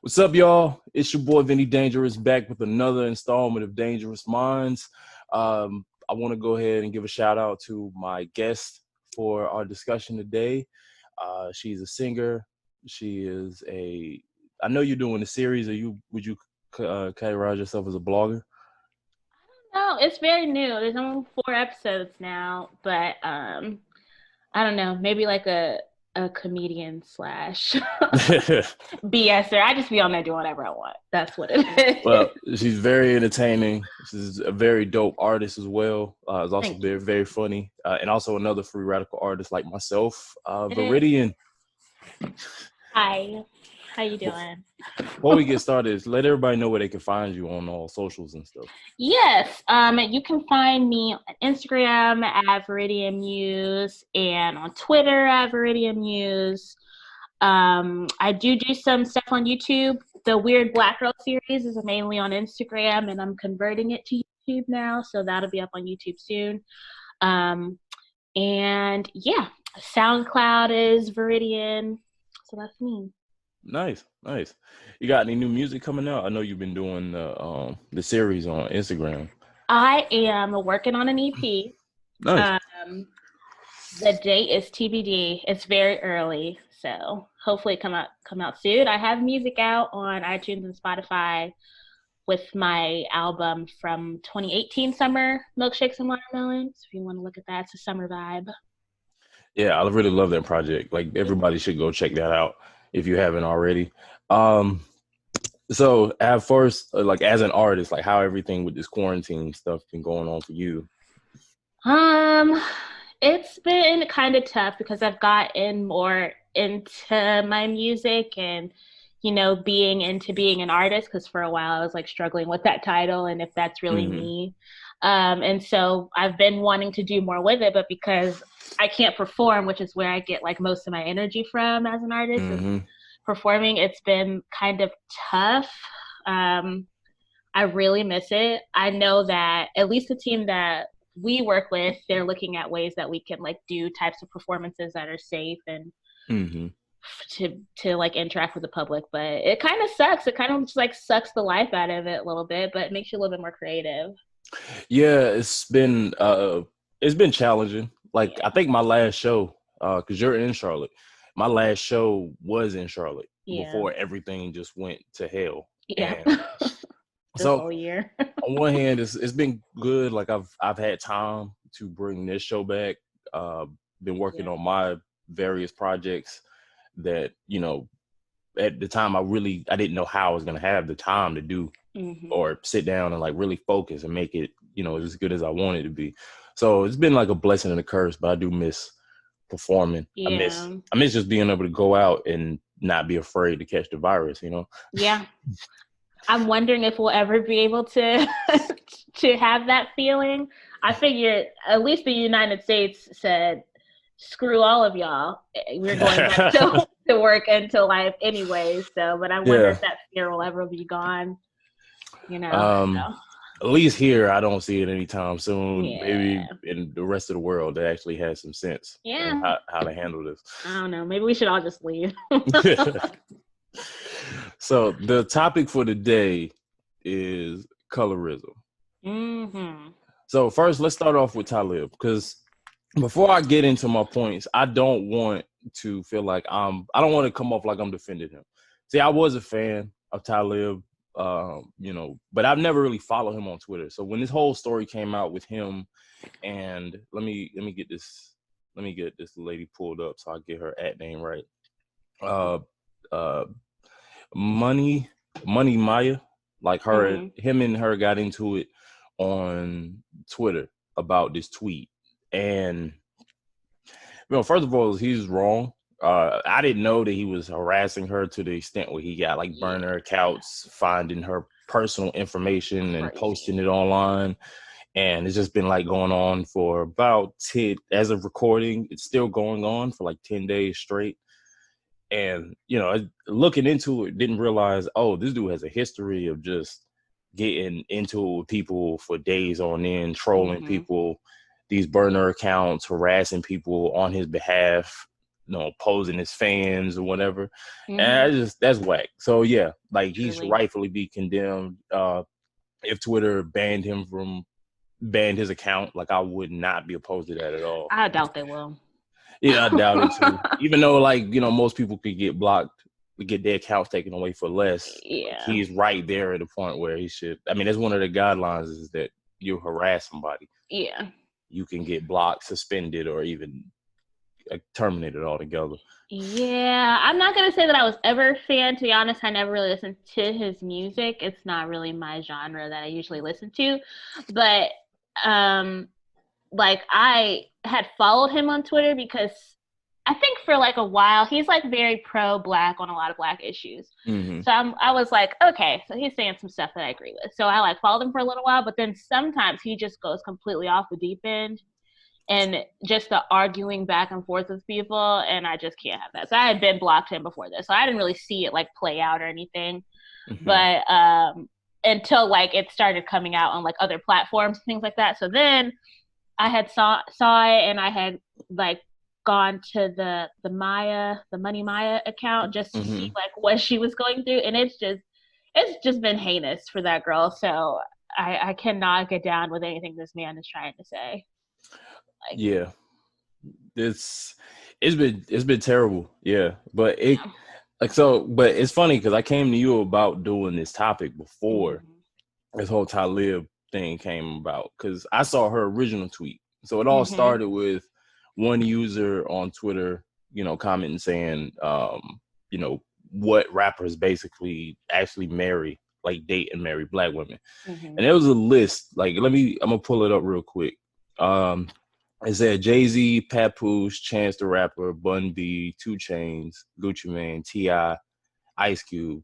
What's up, y'all? It's your boy Vinnie-Dangerous back with another installment of Dangerous Minds. I want to go ahead and give a shout out to my guest for our discussion today. She's a singer. She is a. I know you're doing a series. Would you categorize yourself as a blogger? No, it's very new. There's only 4 episodes now, but I don't know, maybe like a comedian slash BSer. I just be on there doing whatever I want. That's what it is. Well, she's very entertaining. She's a very dope artist as well. Is also Thank very, you. very funny. And also another free radical artist like myself, Hey. Viridian. Hi, how you Bef- doing? Before we get started, let everybody know where they can find you on all socials and stuff. Yes, you can find me on Instagram at Viridian Muse and on Twitter at Viridian Muse. I do some stuff on YouTube. The Weird Black Girl series is mainly on Instagram, and I'm converting it to YouTube now, so that'll be up on YouTube soon. And yeah, SoundCloud is Viridian, so that's me. Nice. You got any new music coming out? I know you've been doing the series on Instagram. I am working on an EP. Nice. Um, the date is TBD. It's very early, so hopefully come out soon. I have music out on iTunes and Spotify with my album from 2018 summer, Milkshakes and Watermelons. If you want to look at that, it's a summer vibe. Yeah, I really love that project. Like everybody should go check that out if you haven't already. So at first, like as an artist, like how everything with this quarantine stuff been going on for you? Um, it's been kind of tough because I've gotten more into my music and, being an artist, because for a while I was like struggling with that title and if that's really Mm-hmm. me. And so I've been wanting to do more with it, but because I can't perform, which is where I get like most of my energy from as an artist, is Mm-hmm. performing, it's been kind of tough. Um, I really miss it. I know that at least the team that we work with, they're looking at ways that we can like do types of performances that are safe and Mm-hmm. to like interact with the public. But it kind of sucks. It kind of just like sucks the life out of it a little bit, but it makes you a little bit more creative. Yeah, it's been challenging. Like I Yeah. think my last show, because you're in Charlotte, my last show was in Charlotte Yeah. before everything just went to hell. Yeah. And This so whole year. on one hand, it's been good. Like I've had time to bring this show back. Uh, been working Yeah. on my various projects that at the time I didn't know how I was gonna have the time to do Hmm. or sit down and like really focus and make it as good as I want it to be. So it's been like a blessing and a curse, but I do miss performing. Yeah. I miss just being able to go out and not be afraid to catch the virus. Yeah. I'm wondering if we'll ever be able to to have that feeling. I figure at least the United States said, "Screw all of y'all. We're going back to work and to life anyway." So, but I wonder Yeah. if that fear will ever be gone. Um, So at least here, I don't see it anytime soon. yeah, Maybe in the rest of the world, they actually has some sense on yeah. how to handle this. I don't know. Maybe we should all just leave. So the topic for today is colorism. Hmm. So first, let's start off with Talib, because before I get into my points, I don't want to feel like I don't want to come off like I'm defending him. See, I was a fan of Talib, but I've never really followed him on Twitter. So when this whole story came out with him, and let me get this lady pulled up so I get her at name right. Uh, uh, Money Maya, like Hmm. him and her got into it on Twitter about this tweet. And first of all, he's wrong. I didn't know that he was harassing her to the extent where he got like Yeah, burner accounts, finding her personal information and posting crazy. it online. And it's just been like going on for about 10, as of recording, it's still going on for like 10 days straight. And, looking into it, didn't realize, oh, this dude has a history of just getting into it with people for days on end, trolling Hmm. people, these burner accounts, harassing people on his behalf. posing his fans or whatever. Mm-hmm. And that's whack. So yeah, like he should Truly. rightfully be condemned. If Twitter banned his account, like I would not be opposed to that at all. I doubt they will. Yeah, I doubt it too. Even though, like, most people could get blocked, get their accounts taken away for less. Yeah. Like, he's right there at the point where he should. I mean, that's one of the guidelines is that you harass somebody. Yeah. You can get blocked, suspended, or even terminated altogether. Yeah, I'm not gonna say that I was ever a fan. To be honest, I never really listened to his music. It's not really my genre that I usually listen to. But like I had followed him on Twitter because I think for like a while he's like very pro-black on a lot of black issues. Mm-hmm. So I was like, okay, so he's saying some stuff that I agree with. So I like followed him for a little while, but then sometimes he just goes completely off the deep end. And just the arguing back and forth with people, and I just can't have that. So I had been blocked him before this, so I didn't really see it like play out or anything. Mm-hmm. But until like it started coming out on like other platforms, things like that. So then I had saw it, and I had like gone to the Money Maya account just to see like what she was going through, and it's just been heinous for that girl. So I cannot get down with anything this man is trying to say. Like, yeah, it's been terrible. Yeah, but but it's funny because I came to you about doing this topic before this whole Talib thing came about, because I saw her original tweet. So it all started with one user on Twitter, commenting saying, what rappers basically actually marry, like date and marry black women, and there was a list. Like, I'm gonna pull it up real quick. It said Jay-Z, Papoose, Chance the Rapper, Bun B, 2 Chainz, Gucci Mane, T.I., Ice Cube,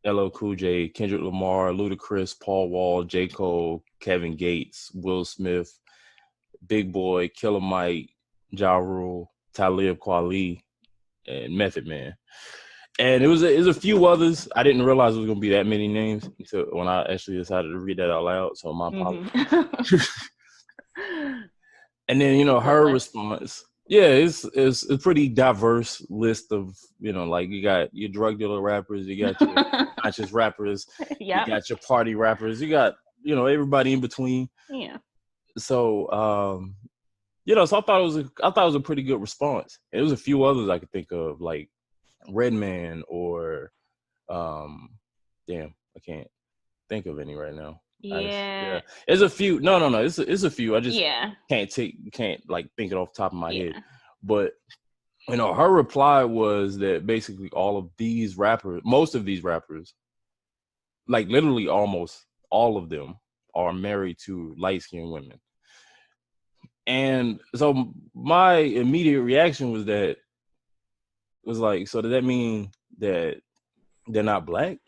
LL Cool J, Kendrick Lamar, Ludacris, Paul Wall, J. Cole, Kevin Gates, Will Smith, Big Boy, Killer Mike, Ja Rule, Talib Kweli, and Method Man. And it was a few others. I didn't realize it was going to be that many names until when I actually decided to read that out loud. So my apologies. And then, her response, yeah, it's a pretty diverse list of, like you got your drug dealer rappers, you got your conscious rappers, you got your party rappers, you got, everybody in between. Yeah. So, so I thought it was a pretty good response. There was a few others I could think of, like Redman or, damn, I can't think of any right now. Yeah. There's a few. No. It's a few. I just can't like think it off the top of my head. But her reply was that basically most of these rappers, like literally almost all of them, are married to light-skinned women. And so my immediate reaction was like, so does that mean that they're not black?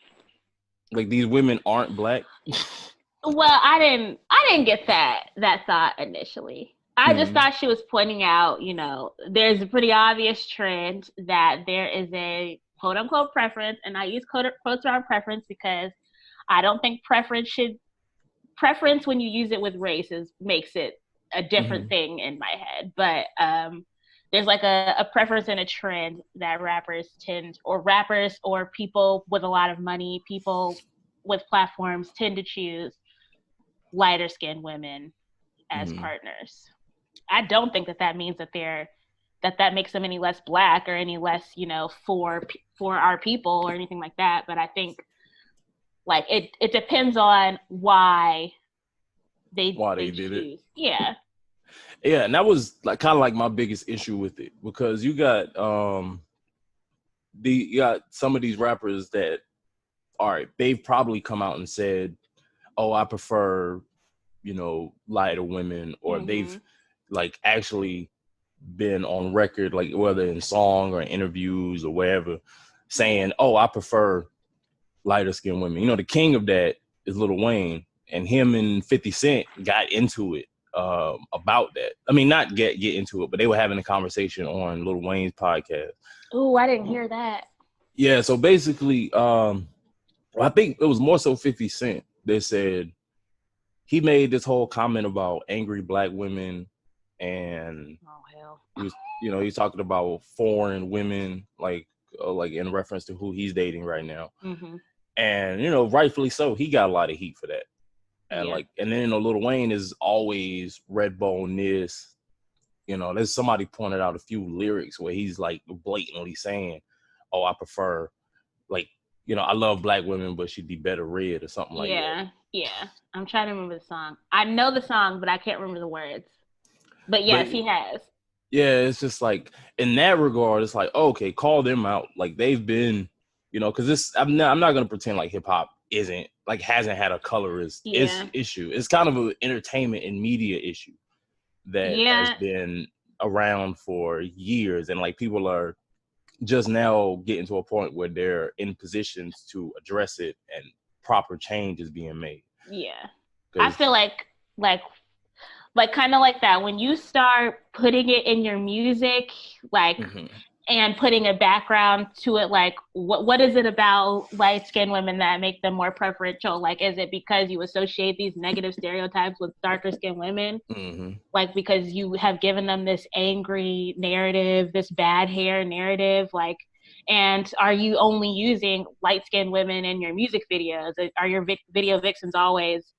Like these women aren't black? Well, I didn't get that thought initially. I just thought she was pointing out, there's a pretty obvious trend that there is a quote unquote preference, and I use quotes around preference because I don't think preference when you use it with races makes it a different thing in my head. But there's like a preference and a trend that rappers or people with a lot of money, people with platforms tend to choose lighter skinned women as partners. I don't think that means that makes them any less black or any less, for our people or anything like that. But I think like it depends on why they did it. Yeah. Yeah, and that was like kind of like my biggest issue with it, because you got some of these rappers that, all right, they've probably come out and said, oh, I prefer, lighter women, or they've like actually been on record, like whether in song or in interviews or wherever, saying, oh, I prefer lighter skinned women. The king of that is Lil Wayne, and him and 50 Cent got into it about that. I mean, not get into it, but they were having a conversation on Lil Wayne's podcast. Oh, I didn't hear that. Yeah, so basically, I think it was more so 50 Cent that said he made this whole comment about angry black women and Oh hell. he was, he's talking about foreign women, like in reference to who he's dating right now. Mm-hmm. And rightfully so, he got a lot of heat for that. And Yeah. and then Lil Wayne is always Redbone this. There's somebody pointed out a few lyrics where he's like blatantly saying, "Oh, I prefer I love black women, but she'd be better red," or something like that. Yeah. I'm trying to remember the song. I know the song, but I can't remember the words. But But yes, he has. yeah, it's just like in that regard, it's like, okay, call them out. Like they've been, because I'm not gonna pretend like hip hop hasn't had a colorist issue. It's kind of an entertainment and media issue that has been around for years, and like people are just now getting to a point where they're in positions to address it and proper change is being made. Yeah. I feel like kind of like that when you start putting it in your music, and putting a background to it, like what is it about light-skinned women that make them more preferential? Like, is it because you associate these negative stereotypes with darker-skinned women? Mm-hmm. Like, because you have given them this angry narrative, this bad hair narrative, and are you only using light-skinned women in your music videos? Are your video vixens always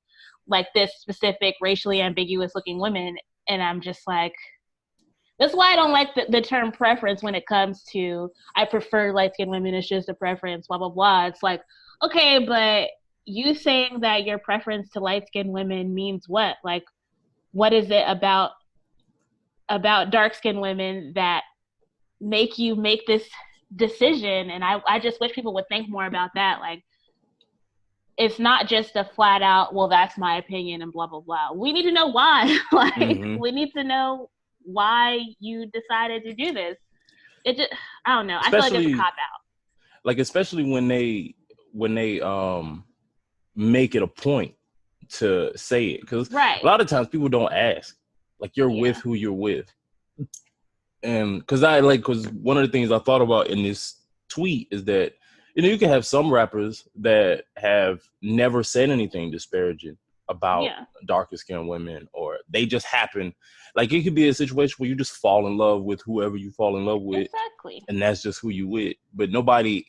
like this specific racially ambiguous looking women? And I'm just like, that's why I don't like the term preference when it comes to I prefer light-skinned women. It's just a preference, blah, blah, blah. It's like, okay, but you saying that your preference to light-skinned women means what? Like, what is it about dark-skinned women that make you make this decision? And I just wish people would think more about that. Like, it's not just a flat out, well, that's my opinion and blah, blah, blah. We need to know why. We need to know why you decided to do this. It just, I don't know. I feel like it's a cop out. Like, especially when they make it a point to say it, because a lot of times people don't ask, like, you're with who you're with. And because one of the things I thought about in this tweet is that you can have some rappers that have never said anything disparaging about darker skinned women, or they just happen, like, it could be a situation where you just fall in love with whoever you fall in love with, and that's just who you with. But nobody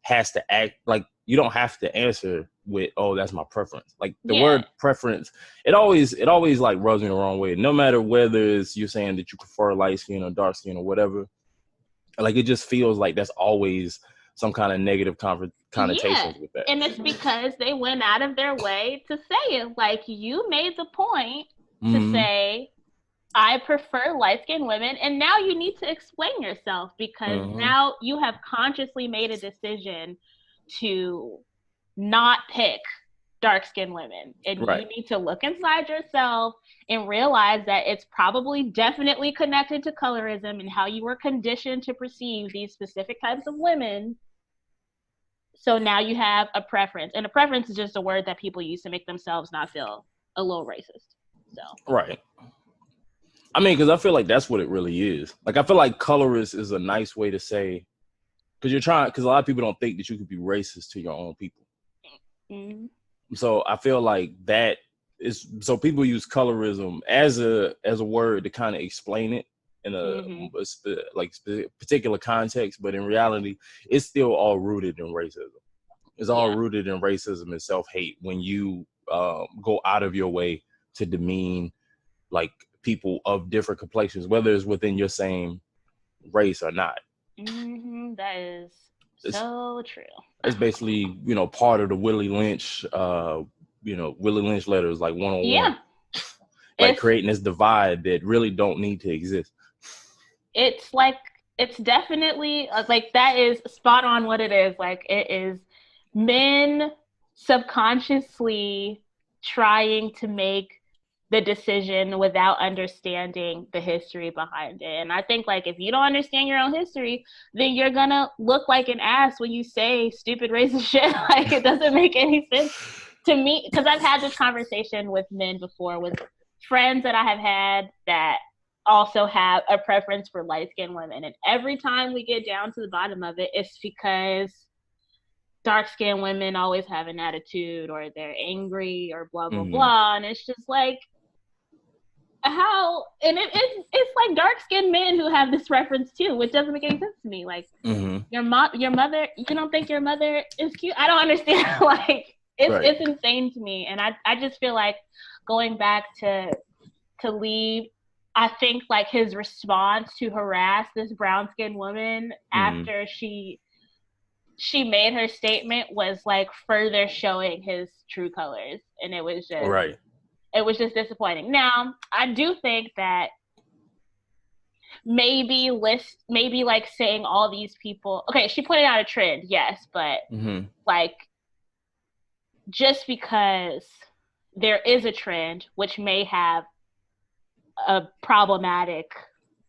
has to act like, you don't have to answer with, "Oh, that's my preference." Like, the word preference, it always like rubs me the wrong way. No matter whether it's you're saying that you prefer light skin or dark skin or whatever, like, it just feels like that's always some kind of negative connotations with that. And it's because they went out of their way to say it. Like, you made the point to say, I prefer light-skinned women, and now you need to explain yourself, because now you have consciously made a decision to not pick dark-skinned women. And you need to look inside yourself and realize that it's probably definitely connected to colorism and how you were conditioned to perceive these specific types of women. So now you have a preference. And a preference is just a word that people use to make themselves not feel a little racist. So right. I mean, because I feel like that's what it really is. Like, I feel like colorist is a nice way to say, because a lot of people don't think that you could be racist to your own people. Mm-hmm. So I feel like that is, so people use colorism as a word to kind of explain it in a particular context, but in reality, it's still all rooted in racism. It's all rooted in racism and self-hate when you go out of your way to demean, like, people of different complexions, whether it's within your same race or not. That is so true. It's basically, part of the Willie Lynch letters, like 101. Like, creating this divide that really don't need to exist. It's like, it's definitely like, that is spot on what it is. Like, it is men subconsciously trying to make the decision without understanding the history behind it. And I think, like, if you don't understand your own history, then you're gonna look like an ass when you say stupid racist shit. Like, it doesn't make any sense to me, because I've had this conversation with men before, with friends that I have had that also have a preference for light-skinned women. And every time we get down to the bottom of it, it's because dark-skinned women always have an attitude, or they're angry, or blah, blah, blah. And it's just like, how, and it's like dark skinned men who have this reference too, which doesn't make any sense to me. Like your mother, you don't think your mother is cute? I don't understand. Like it's insane to me, and I just feel like going back to Talib, I think like his response to harass this brown skinned woman after she made her statement was like further showing his true colors, and it was just it was just disappointing. Now, I do think that maybe like saying all these people, okay, she pointed out a trend, yes, but like just because there is a trend which may have a problematic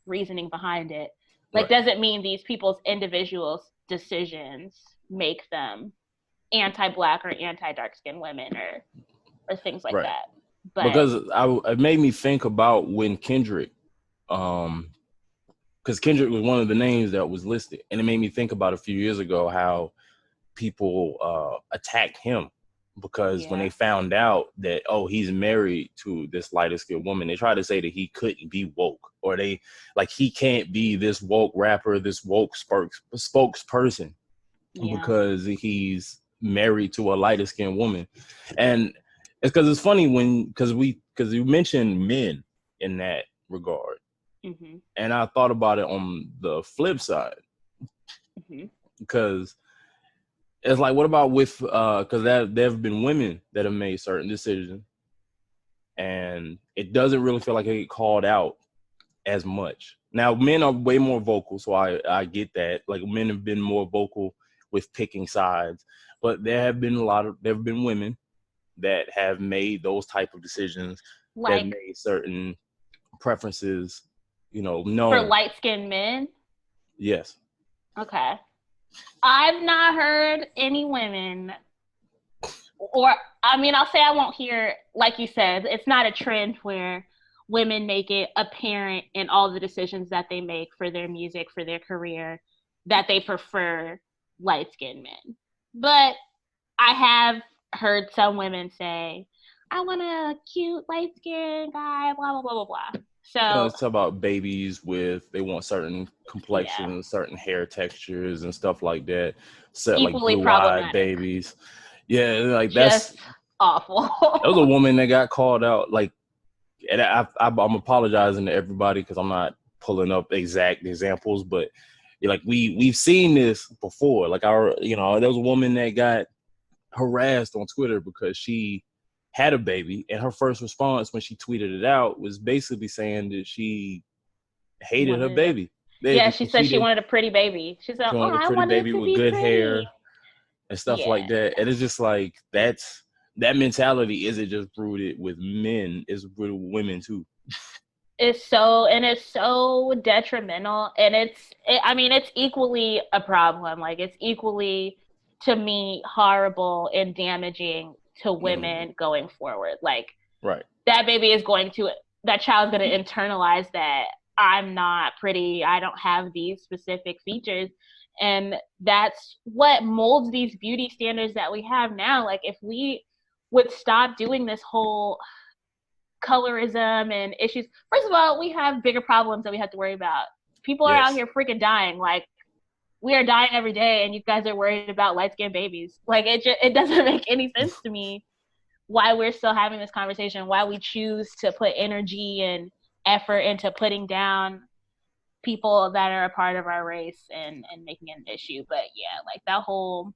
reasoning behind it, like doesn't mean these people's individual decisions make them anti-black or anti-dark-skinned women or things like that. But because it made me think about when Kendrick, because Kendrick was one of the names that was listed, and it made me think about a few years ago how people attacked him because when they found out that he's married to this lighter skinned woman, they tried to say that he couldn't be woke, or they like he can't be this woke rapper, this woke spokesperson because he's married to a lighter skinned woman. And it's because it's funny because you mentioned men in that regard. And I thought about it on the flip side because it's like, what about with because there have been women that have made certain decisions and it doesn't really feel like they get called out as much. Now men are way more vocal, so I get that. Like men have been more vocal with picking sides, but there have been women that have made those type of decisions, like, that have made certain preferences, known. For light-skinned men? Yes. Okay. I've not heard any women, or, I mean, I'll say I won't hear, like you said, it's not a trend where women make it apparent in all the decisions that they make for their music, for their career, that they prefer light-skinned men. But I have heard some women say, I want a cute light-skinned guy, blah, blah, blah, blah, blah. So it's about babies they want certain complexions, certain hair textures and stuff like that. So like blue-eyed babies. Yeah, like that's just awful. There was a woman that got called out, like, and I'm apologizing to everybody because I'm not pulling up exact examples, but like we've seen this before. Like there was a woman that got harassed on Twitter because she had a baby, and her first response when she tweeted it out was basically saying that she hated her baby. Yeah, she said she wanted a pretty baby. She said, wanted a pretty baby with good hair and stuff like that. And it's just like that mentality isn't just rooted with men, it's rooted with women too. It's so detrimental, and it's equally a problem. Like it's equally, to me, horrible and damaging to women going forward. Like that child's going to internalize that I'm not pretty, I don't have these specific features, and that's what molds these beauty standards that we have now. Like if we would stop doing this whole colorism and issues, first of all, we have bigger problems that we have to worry about. People are out here freaking dying. Like we are dying every day, and you guys are worried about light-skinned babies. Like it doesn't make any sense to me why we're still having this conversation, why we choose to put energy and effort into putting down people that are a part of our race and making it an issue. But yeah, like that whole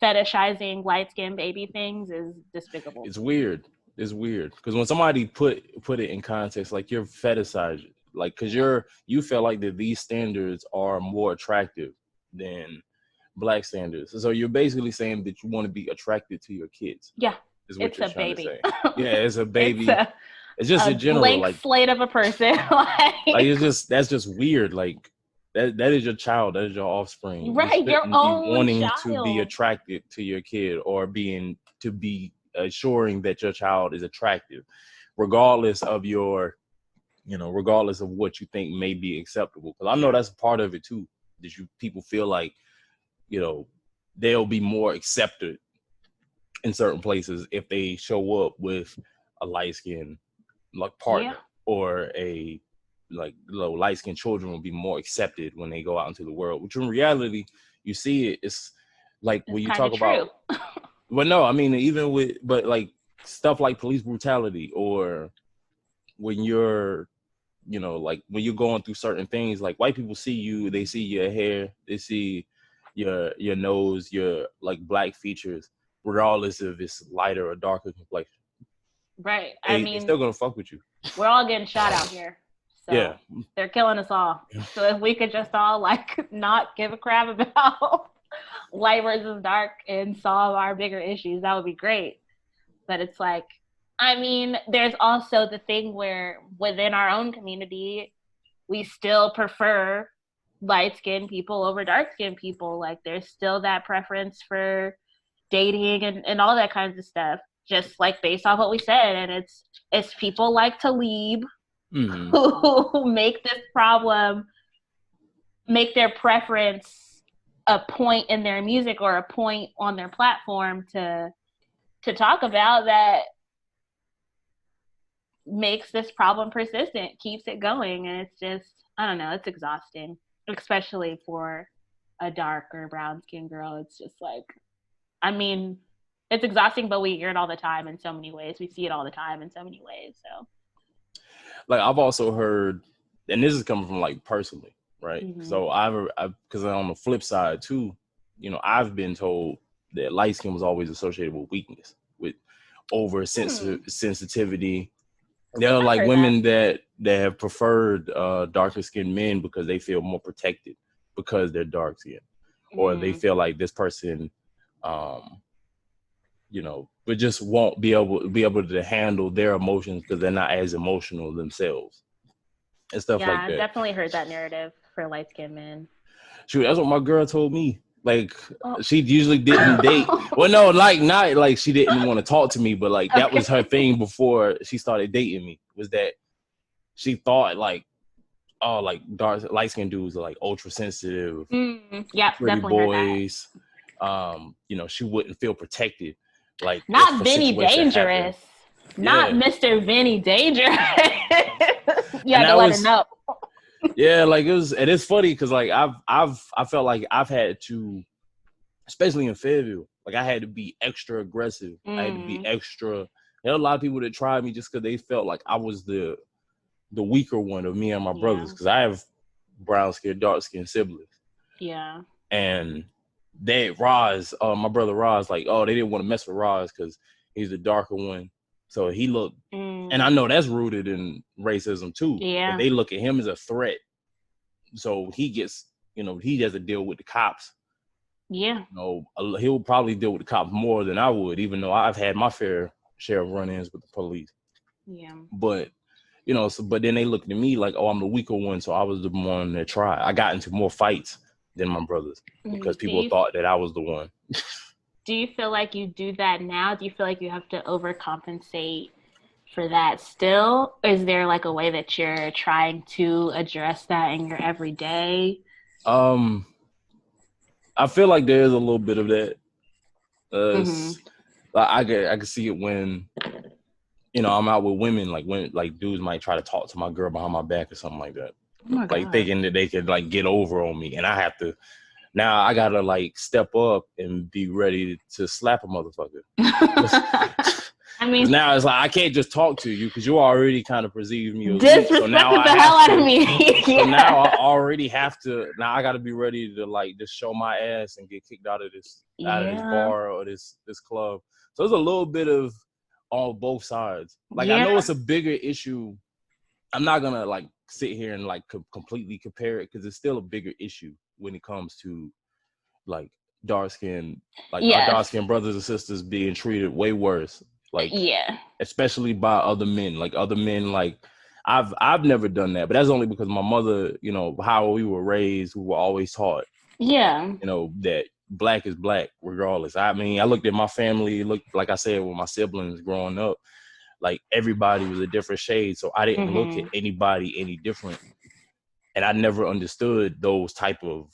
fetishizing light-skinned baby things is despicable. It's weird because when somebody put it in context, like you're fetishizing, like because you feel like that these standards are more attractive than black standards, so you're basically saying that you want to be attracted to your kids. Yeah, is what it's you're a trying baby. To say. Yeah, it's a baby. It's just a general blank slate of a person. like that's just weird. Like that is your child, that is your offspring, right? Your own wanting child. to be attracted to your kid, or assuring that your child is attractive, regardless of regardless of what you think may be acceptable. Because I know that's part of it too. That people feel like they'll be more accepted in certain places if they show up with a light skin like partner or a like light-skinned children will be more accepted when they go out into the world, which in reality you see it's like when you talk about well no I mean even with but like stuff like police brutality, or when you're like when you're going through certain things, like white people see you, they see your hair, they see your nose, your like black features, regardless if it's lighter or darker complexion. Right. They still gonna fuck with you. We're all getting shot out here. So yeah. They're killing us all. So if we could just all like not give a crap about light versus dark and solve our bigger issues, that would be great. But it's like, I mean, there's also the thing where within our own community, we still prefer light-skinned people over dark-skinned people. Like there's still that preference for dating and all that kinds of stuff, just like based off what we said. And it's people like Talib who make this problem, make their preference a point in their music or a point on their platform to talk about, that makes this problem persistent, keeps it going. And it's just, I don't know, it's exhausting, especially for a dark or brown skinned girl. It's just like, I mean, it's exhausting, but we hear it all the time in so many ways. We see it all the time in so many ways. So like I've also heard, and this is coming from like personally, right? So I've because on the flip side too, I've been told that light skin was always associated with weakness, with over sensitivity. There are like women that have preferred darker skinned men because they feel more protected because they're dark skinned, or they feel like this person, but just won't be able to handle their emotions because they're not as emotional themselves and stuff like that. Yeah, I've definitely heard that narrative for light skinned men. Shoot, that's what my girl told me. Like she usually didn't date. Well, no, like not like she didn't want to talk to me, but like that was her thing before she started dating me, was that she thought like, oh, like dark light skinned dudes are like ultra sensitive, yeah, pretty boys. She wouldn't feel protected. Like not Vinnie-Dangerous, not Mr. Vinnie-Dangerous. You had to let her know. Yeah, like it's funny because like I felt like I've had to, especially in Fayetteville, like I had to be extra aggressive. I had to be extra. There are a lot of people that tried me just because they felt like I was the weaker one of me and my brothers, because I have brown skin, dark skin siblings. Yeah. And my brother Roz, like, oh, they didn't want to mess with Roz because he's the darker one. So he looked, and I know that's rooted in racism too. Yeah. But they look at him as a threat. So he gets, he doesn't deal with the cops. Yeah. He'll probably deal with the cops more than I would, even though I've had my fair share of run-ins with the police. Yeah. But, but then they looked at me like, oh, I'm the weaker one. So I was the one that tried. I got into more fights than my brothers because people thought that I was the one. Do you feel like you do that now? Do you feel like you have to overcompensate for that still? Is there like a way that you're trying to address that in your everyday? I feel like there's a little bit of that. I can see it when, I'm out with women, like when like dudes might try to talk to my girl behind my back or something like that. Like thinking that they could like get over on me, and I gotta like step up and be ready to slap a motherfucker. I mean, now it's like I can't just talk to you because you already kind of perceive me as weak. So now the hell out of me. So now I already have to. Now I got to be ready to like just show my ass and get kicked out of this bar or this club. So there's a little bit of on both sides. Like I know it's a bigger issue. I'm not gonna like sit here and like completely compare it because it's still a bigger issue when it comes to like dark skin, like our dark skin brothers and sisters being treated way worse. Like especially by other men. Like other men, like I've never done that, but that's only because my mother, how we were raised, we were always taught, that black is black regardless. I mean, I looked at my family, like I said, with my siblings growing up, like everybody was a different shade, so I didn't look at anybody any different, and I never understood those type of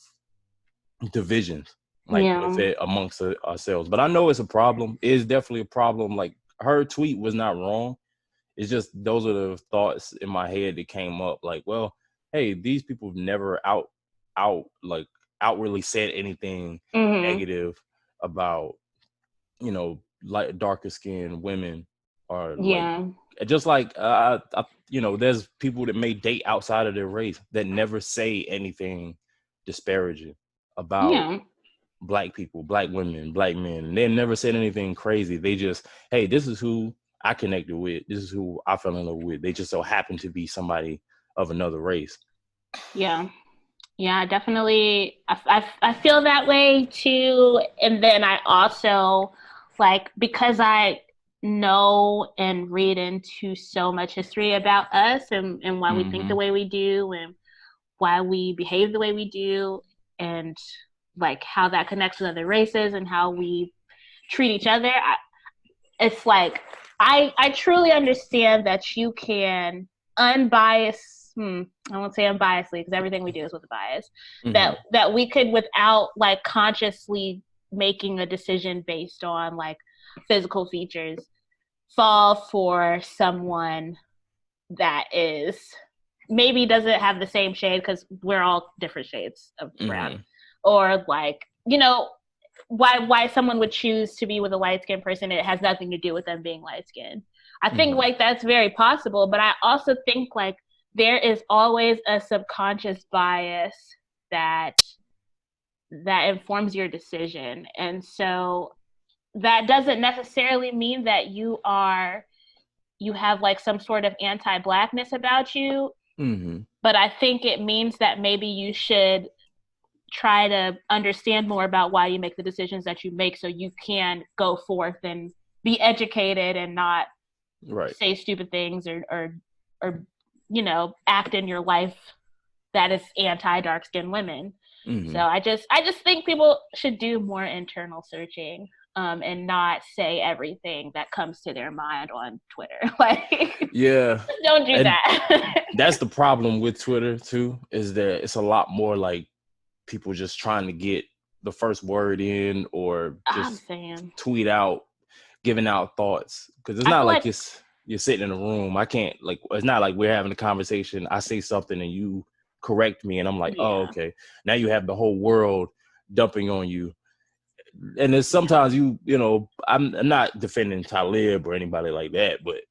divisions amongst ourselves. But I know it's a problem. It is definitely a problem. Like her tweet was not wrong. It's just those are the thoughts in my head that came up. Like, well, hey, these people have never outwardly said anything negative about, you know, like darker skinned women, or like, Yeah. just like you know, there's people that may date outside of their race that never say anything disparaging about Yeah. black people, black women, black men, and they never said anything crazy. They just, hey, this is who I connected with, this is who I fell in love with. They just so happen to be somebody of another race. Yeah. Yeah, definitely. I feel that way too. And then I also, like, because I know and read into so much history about us and why we think the way we do and why we behave the way we do, and like how that connects with other races and how we treat each other. It's like, I truly understand that you can unbiased, I won't say unbiasedly because everything we do is with a bias, that we could, without like consciously making a decision based on like physical features, fall for someone that is maybe doesn't have the same shade, because we're all different shades of brown, or like, you know, why someone would choose to be with a light-skinned person. It has nothing to do with them being light-skinned. I think like that's very possible, but I also think like there is always a subconscious bias that informs your decision. And so that doesn't necessarily mean that you have like some sort of anti-blackness about you. But I think it means that maybe you should try to understand more about why you make the decisions that you make, so you can go forth and be educated and not say stupid things or you know, act in your life that is anti-dark-skinned women. So I just think people should do more internal searching, and not say everything that comes to their mind on Twitter. Like, yeah, don't do that. That's the problem with Twitter too, is that it's a lot more like people just trying to get the first word in, or just tweet out, giving out thoughts. Because it's not like you're sitting in a room. I can't, like, it's not like we're having a conversation. I say something and you correct me and I'm like, oh, okay. Now you have the whole world dumping on you. And there's sometimes you know, I'm not defending Talib or anybody like that, but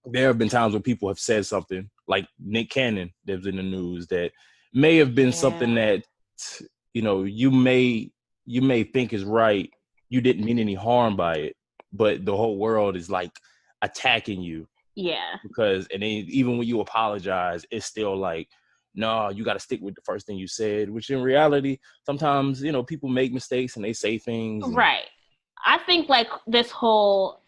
there have been times when people have said something like Nick Cannon that was in the news that may have been something that, you know, you may think is right. You didn't mean any harm by it, but the whole world is like attacking you. Yeah. Because, and then even when you apologize, it's still like, no, you got to stick with the first thing you said, which in reality, sometimes, you know, people make mistakes and they say things. Right. I think like this whole,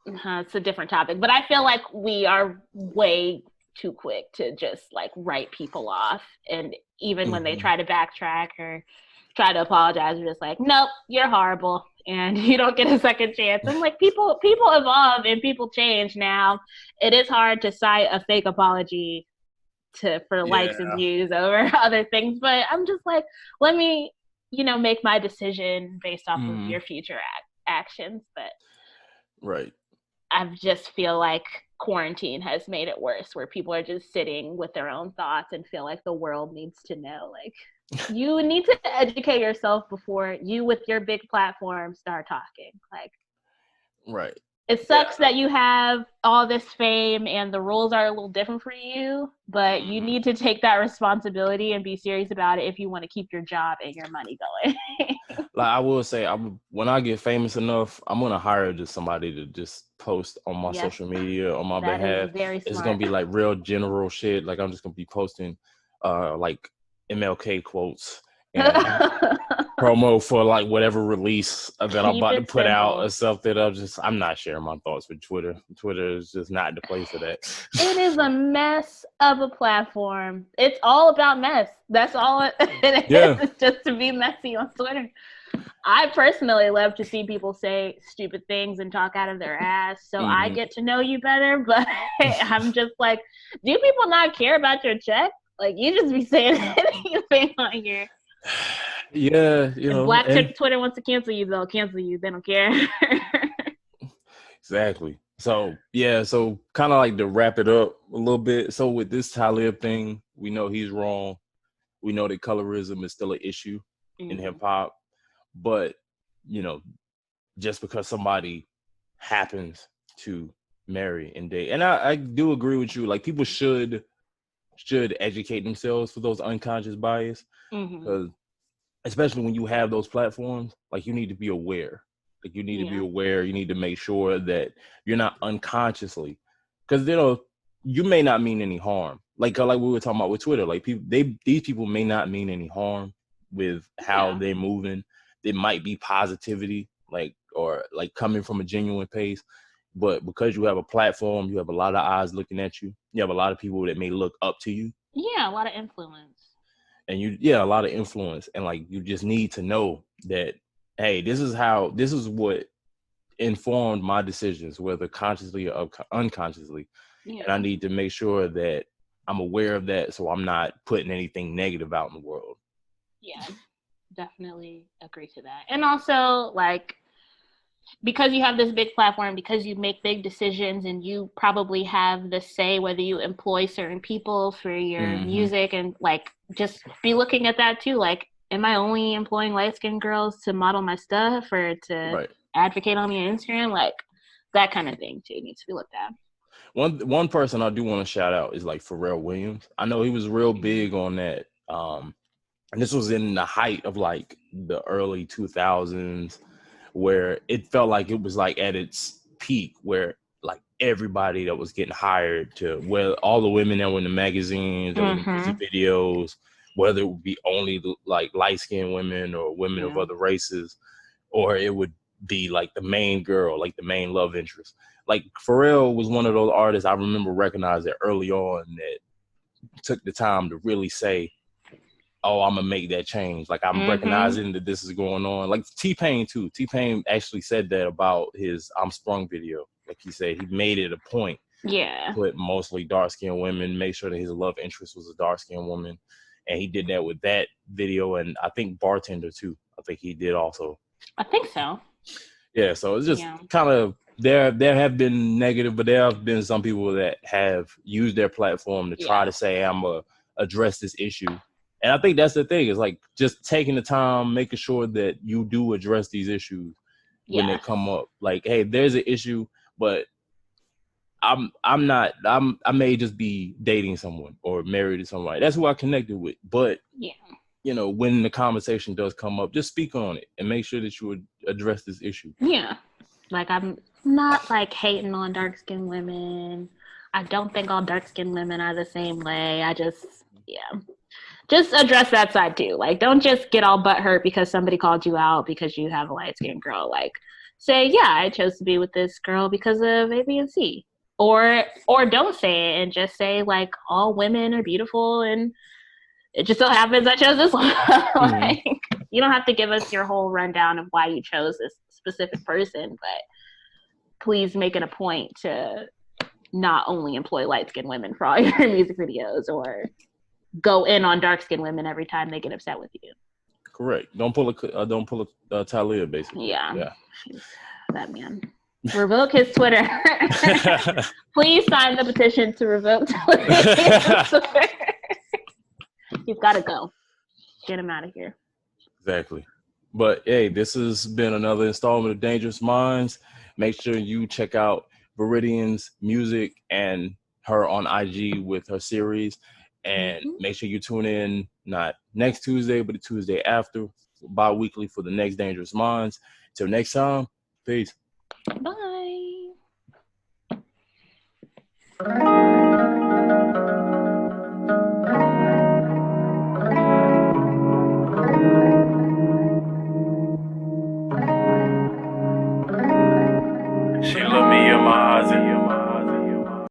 it's a different topic, but I feel like we are way too quick to just like write people off. And even when they try to backtrack or try to apologize, we're just like, nope, you're horrible and you don't get a second chance. And like, people evolve and people change. Now it is hard to cite a fake apology for likes and views over other things, but I'm just like, let me, you know, make my decision based off of your future actions. But I just feel like quarantine has made it worse, where people are just sitting with their own thoughts and feel like the world needs to know. Like, you need to educate yourself before you, with your big platform, start talking. Like, it sucks that you have all this fame and the rules are a little different for you, but you need to take that responsibility and be serious about it if you want to keep your job and your money going. Like, I will say, when I get famous enough, I'm going to hire just somebody to just post on my social media on my behalf. It's going to be like real general shit. Like, I'm just going to be posting like MLK quotes and promo for like whatever release that I'm about to put out or something. I'm not sharing my thoughts with Twitter. Twitter is just not the place for that. It is a mess of a platform. It's all about mess. That's all it is. It's just to be messy on Twitter. I personally love to see people say stupid things and talk out of their ass, so I get to know you better. But I'm just like, do people not care about your check? Like, you just be saying anything on here. Yeah, you know. Black Twitter wants to cancel you, they'll cancel you. They don't care. Exactly. So yeah, so kind of like to wrap it up a little bit. So with this Talib thing, we know he's wrong. We know that colorism is still an issue in hip hop, but you know, just because somebody happens to marry and date, and I do agree with you. Like people should educate themselves for those unconscious bias, because especially when you have those platforms, like you need to be aware. Like you need to be aware. You need to make sure that you're not unconsciously, because you may not mean any harm. Like we were talking about with Twitter, like these people may not mean any harm with how they're moving. It might be positivity, or coming from a genuine place, but because you have a platform, you have a lot of eyes looking at you. You have a lot of people that may look up to you. Yeah, a lot of influence. And a lot of influence, and like you just need to know that, hey, this is what informed my decisions, whether consciously or unconsciously. And I need to make sure that I'm aware of that, so I'm not putting anything negative out in the world. Yeah, definitely agree to that. And also, like, because you have this big platform, because you make big decisions, and you probably have the say whether you employ certain people for your music, and like just be looking at that too. Like, am I only employing light-skinned girls to model my stuff or to advocate on your Instagram? Like that kind of thing too needs to be looked at. One person I do want to shout out is like Pharrell Williams. I know he was real big on that. And this was in the height of like the early 2000s, where it felt like it was like at its peak, where like everybody that was getting hired to, all the women that were in the magazines, that were in the music videos, whether it would be only like light-skinned women or women of other races, or it would be like the main girl, like the main love interest. Like Pharrell was one of those artists I remember recognizing early on that took the time to really say, oh, I'm gonna make that change. Like I'm recognizing that this is going on. Like T-Pain too. T-Pain actually said that about his I'm Sprung video. Like he said, he made it a point. Yeah. Put mostly dark-skinned women, make sure that his love interest was a dark-skinned woman. And he did that with that video, and I think Bartender too. I think he did also. I think so. Yeah, so it's just kind of there have been negative, but there have been some people that have used their platform to try to say, I'm gonna address this issue. And I think that's the thing, is like just taking the time, making sure that you do address these issues when they come up. Like, hey, there's an issue, but I may just be dating someone or married to somebody. That's who I connected with. But when the conversation does come up, just speak on it and make sure that you would address this issue. Yeah. Like, I'm not like hating on dark-skinned women. I don't think all dark-skinned women are the same way. I just address that side too. Like, don't just get all butthurt because somebody called you out because you have a light-skinned girl. Like, say, I chose to be with this girl because of A, B, and C. Or don't say it and just say, like, all women are beautiful and it just so happens I chose this one. Like, you don't have to give us your whole rundown of why you chose this specific person, but please make it a point to not only employ light-skinned women for all your music videos or go in on dark-skinned women every time they get upset with you. Correct. Don't pull a Talib, basically. Yeah. That man. Revoke his Twitter. Please sign the petition to revoke Talib's Twitter. He's got to go. Get him out of here. Exactly. But hey, this has been another installment of Dangerous Minds. Make sure you check out Viridian's music and her on IG with her series. And make sure you tune in, not next Tuesday, but the Tuesday after, bi-weekly, for the next Dangerous Minds. Till next time, peace. Bye.